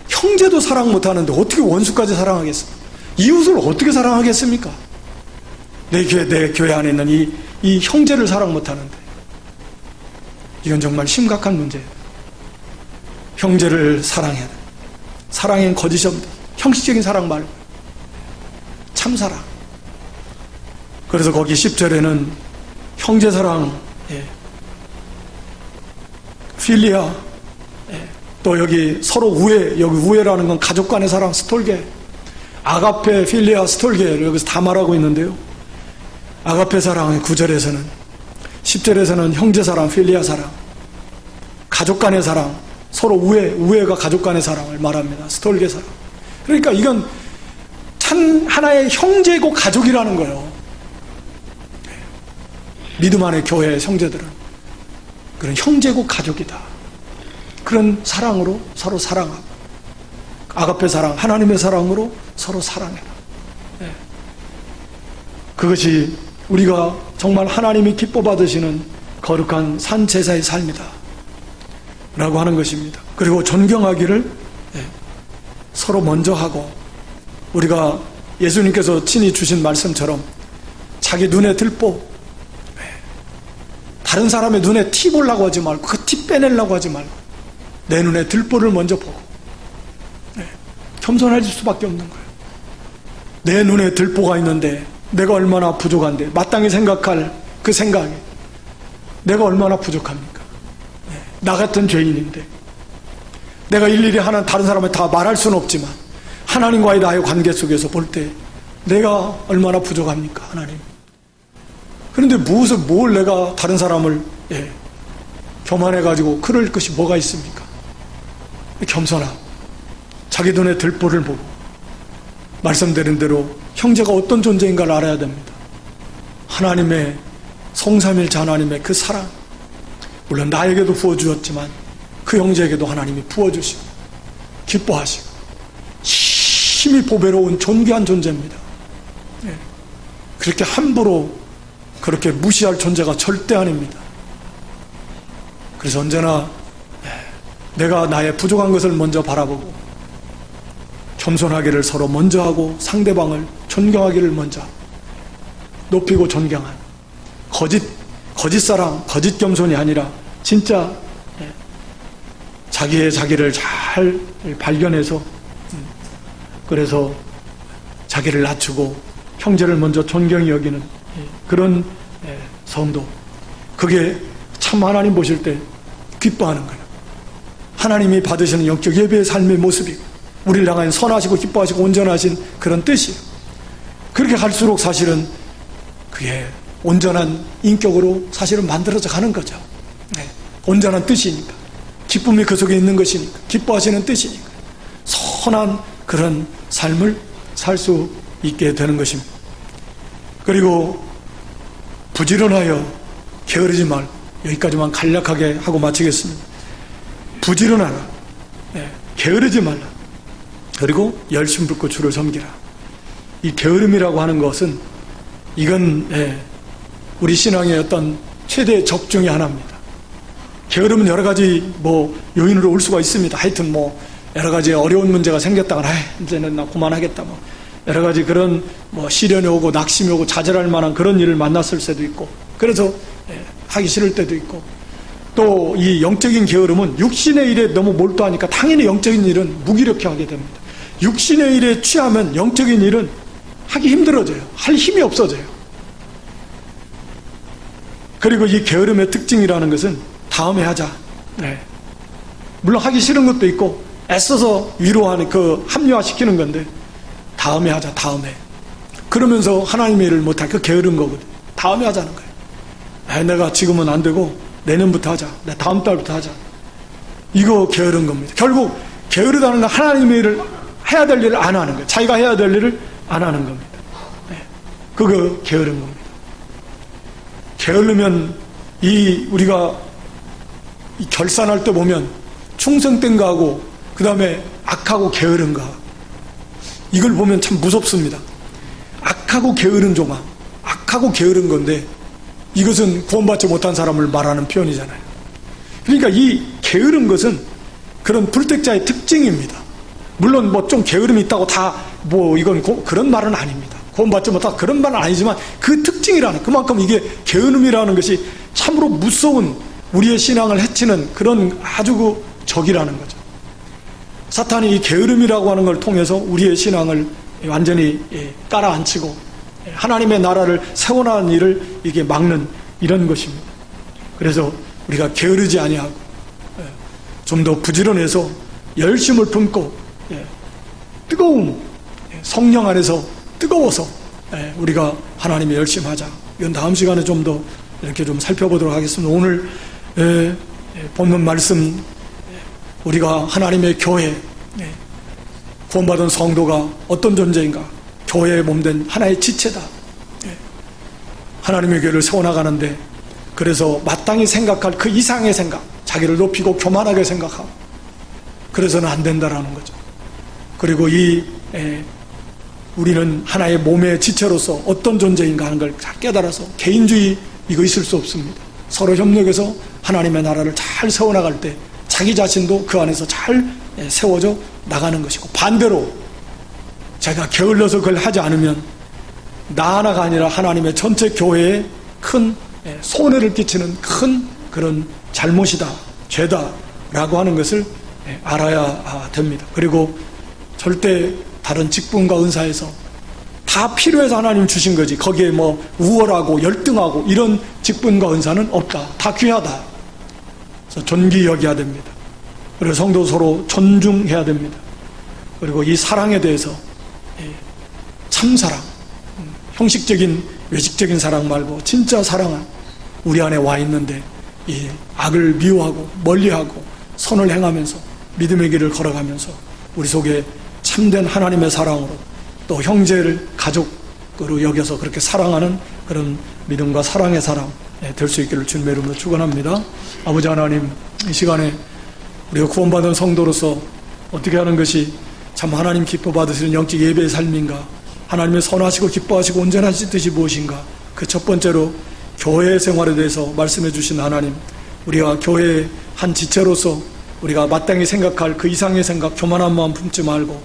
형제도 사랑 못하는데 어떻게 원수까지 사랑하겠습니까? 이웃을 어떻게 사랑하겠습니까? 내 교회 안에 있는 이 형제를 사랑 못하는데, 이건 정말 심각한 문제예요. 형제를 사랑해야 돼. 사랑엔 거짓이 없다. 형식적인 사랑 말고 참사랑. 그래서 거기 10절에는 형제 사랑, 필리아, 또 여기 서로 우애, 여기 우애라는 건 가족 간의 사랑, 스톨게, 아가페, 필리아, 스톨게를 여기서 다 말하고 있는데요. 아가페 사랑의 9절에서는, 10절에서는 형제 사랑, 필리아 사랑, 가족 간의 사랑, 서로 우애가 가족 간의 사랑을 말합니다. 스톨게 사랑. 그러니까 이건 참 하나의 형제고 가족이라는 거예요. 믿음 안의 교회의 형제들은 그런 형제고 가족이다. 그런 사랑으로 서로 사랑하고, 아가페 사랑, 하나님의 사랑으로 서로 사랑해라. 그것이 우리가 정말 하나님이 기뻐 받으시는 거룩한 산제사의 삶이다 라고 하는 것입니다. 그리고 존경하기를 서로 먼저 하고, 우리가 예수님께서 친히 주신 말씀처럼 자기 눈에 들보, 다른 사람의 눈에 티 보려고 하지 말고, 그 티 빼내려고 하지 말고 내 눈에 들보를 먼저 보고 겸손해질 수밖에 없는 거예요. 내 눈에 들보가 있는데 내가 얼마나 부족한데, 마땅히 생각할 그 생각에 내가 얼마나 부족합니까? 나 같은 죄인인데 내가 일일이 다른 사람을 다 말할 수는 없지만 하나님과의 나의 관계 속에서 볼 때 내가 얼마나 부족합니까? 하나님. 그런데 뭘 내가 다른 사람을 교만해가지고 그럴 것이 뭐가 있습니까? 겸손하고 자기 눈에 들보를 보고, 말씀드린 대로 형제가 어떤 존재인가를 알아야 됩니다. 하나님의 성삼일체 하나님의 그 사랑, 물론 나에게도 부어주었지만 그 형제에게도 하나님이 부어주시고 기뻐하시고 힘이 보배로운 존귀한 존재입니다. 그렇게 함부로 그렇게 무시할 존재가 절대 아닙니다. 그래서 언제나 내가 나의 부족한 것을 먼저 바라보고 겸손하기를 서로 먼저 하고 상대방을 존경하기를 먼저 높이고 존경한 거짓 사랑, 거짓 겸손이 아니라 진짜 자기를 잘 발견해서 그래서 자기를 낮추고 형제를 먼저 존경히 여기는 그런 성도, 그게 참 하나님 보실 때 기뻐하는 거예요. 하나님이 받으시는 영적 예배의 삶의 모습이고 우리를 향하여 선하시고 기뻐하시고 온전하신 그런 뜻이에요. 그렇게 갈수록 사실은 그게 온전한 인격으로 사실은 만들어져 가는 거죠. 온전한 뜻이니까, 기쁨이 그 속에 있는 것이니까, 기뻐하시는 뜻이니까 선한 그런 삶을 살 수 있게 되는 것입니다. 그리고 부지런하여 게으르지 말고, 여기까지만 간략하게 하고 마치겠습니다. 부지런하라, 게으르지 말라, 그리고 열심 붓고 주를 섬기라. 이 게으름이라고 하는 것은 이건 우리 신앙의 어떤 최대의 적 중의 하나입니다. 게으름은 여러 가지 요인으로 올 수가 있습니다. 하여튼 여러 가지 어려운 문제가 생겼다가 이제는 나 그만하겠다, 여러 가지 그런 시련이 오고 낙심이 오고 좌절할 만한 그런 일을 만났을 때도 있고, 그래서 하기 싫을 때도 있고, 또 이 영적인 게으름은 육신의 일에 너무 몰두하니까 당연히 영적인 일은 무기력해 하게 됩니다. 육신의 일에 취하면 영적인 일은 하기 힘들어져요. 할 힘이 없어져요. 그리고 이 게으름의 특징이라는 것은 다음에 하자, 물론 하기 싫은 것도 있고 애써서 위로하는 합리화시키는 건데, 다음에 하자, 다음에, 그러면서 하나님의 일을 못할 그 게으른 거거든. 다음에 하자는 거예요. 내가 지금은 안 되고 내년부터 하자, 다음 달부터 하자, 이거 게으른 겁니다. 결국 게으르다는 건 하나님의 일을 해야 될 일을 안 하는 거예요. 자기가 해야 될 일을 안 하는 겁니다. 그거 게으른 겁니다. 게으르면 우리가 결산할 때 보면 충성된 거하고 그 다음에 악하고 게으른 거, 이걸 보면 참 무섭습니다. 악하고 게으른 종아, 악하고 게으른 건데 이것은 구원받지 못한 사람을 말하는 표현이잖아요. 그러니까 이 게으른 것은 그런 불택자의 특징입니다. 물론 좀 게으름이 있다고 다 이건 그런 말은 아닙니다. 구원받지 못한 그런 말은 아니지만 그 특징이라는, 그만큼 이게 게으름이라는 것이 참으로 무서운, 우리의 신앙을 해치는 그런 아주 적이라는 거죠. 사탄이 이 게으름이라고 하는 걸 통해서 우리의 신앙을 완전히 깔아앉히고 하나님의 나라를 세워나가는 일을 이게 막는 이런 것입니다. 그래서 우리가 게으르지 아니하고 좀 더 부지런해서 열심을 품고 뜨거움, 성령 안에서 뜨거워서 우리가 하나님의 열심하자. 이건 다음 시간에 좀 더 이렇게 좀 살펴보도록 하겠습니다. 오늘 본문 말씀, 우리가 하나님의 교회, 구원받은 성도가 어떤 존재인가, 교회의 몸된 하나의 지체다. 하나님의 교회를 세워나가는데, 그래서 마땅히 생각할 그 이상의 생각, 자기를 높이고 교만하게 생각하고 그래서는 안 된다라는 거죠. 그리고 우리는 하나의 몸의 지체로서 어떤 존재인가 하는 걸 잘 깨달아서, 개인주의 이거 있을 수 없습니다. 서로 협력해서 하나님의 나라를 잘 세워나갈 때 자기 자신도 그 안에서 잘 세워져 나가는 것이고, 반대로 제가 게을러서 그걸 하지 않으면 나 하나가 아니라 하나님의 전체 교회에 큰 손해를 끼치는 큰 그런 잘못이다, 죄다라고 하는 것을 알아야 됩니다. 그리고 절대 다른 직분과 은사에서 다 필요해서 하나님 주신 거지, 거기에 우월하고 열등하고 이런 직분과 은사는 없다. 다 귀하다. 그래서 존귀 여겨야 됩니다. 그리고 성도 서로 존중해야 됩니다. 그리고 이 사랑에 대해서 참사랑, 형식적인 외식적인 사랑 말고 진짜 사랑은 우리 안에 와 있는데, 이 악을 미워하고 멀리하고 선을 행하면서 믿음의 길을 걸어가면서 우리 속에 참된 하나님의 사랑으로 또 형제를, 가족, 가족으로 여겨서 그렇게 사랑하는 그런 믿음과 사랑의 사람 될 수 있기를 주님의 이름으로 축원합니다. 아버지 하나님, 이 시간에 우리가 구원받은 성도로서 어떻게 하는 것이 참 하나님 기뻐 받으시는 영적 예배의 삶인가, 하나님의 선하시고 기뻐하시고 온전하신 뜻이 무엇인가, 그 첫 번째로 교회 생활에 대해서 말씀해 주신 하나님, 우리가 교회의 한 지체로서 우리가 마땅히 생각할 그 이상의 생각, 교만한 마음 품지 말고,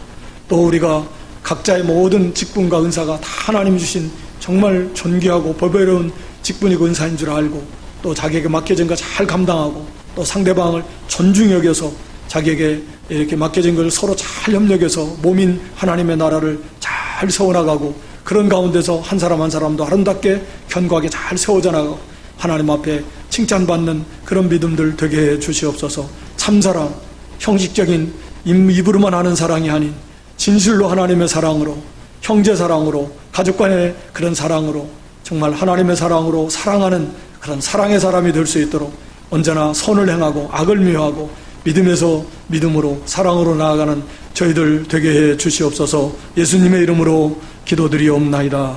또 우리가 각자의 모든 직분과 은사가 다 하나님 주신 정말 존귀하고 보배로운 직분이고 은사인 줄 알고, 또 자기에게 맡겨진 거 잘 감당하고, 또 상대방을 존중히 여겨서 자기에게 이렇게 맡겨진 걸 서로 잘 협력해서 몸인 하나님의 나라를 잘 세워나가고, 그런 가운데서 한 사람 한 사람도 아름답게 견고하게 잘 세워져 나가고 하나님 앞에 칭찬받는 그런 믿음들 되게 해 주시옵소서. 참사랑, 형식적인 입으로만 하는 사랑이 아닌 진실로 하나님의 사랑으로, 형제 사랑으로, 가족 간의 그런 사랑으로, 정말 하나님의 사랑으로 사랑하는 그런 사랑의 사람이 될 수 있도록 언제나 선을 행하고 악을 미워하고 믿음에서 믿음으로 사랑으로 나아가는 저희들 되게 해 주시옵소서. 예수님의 이름으로 기도드리옵나이다.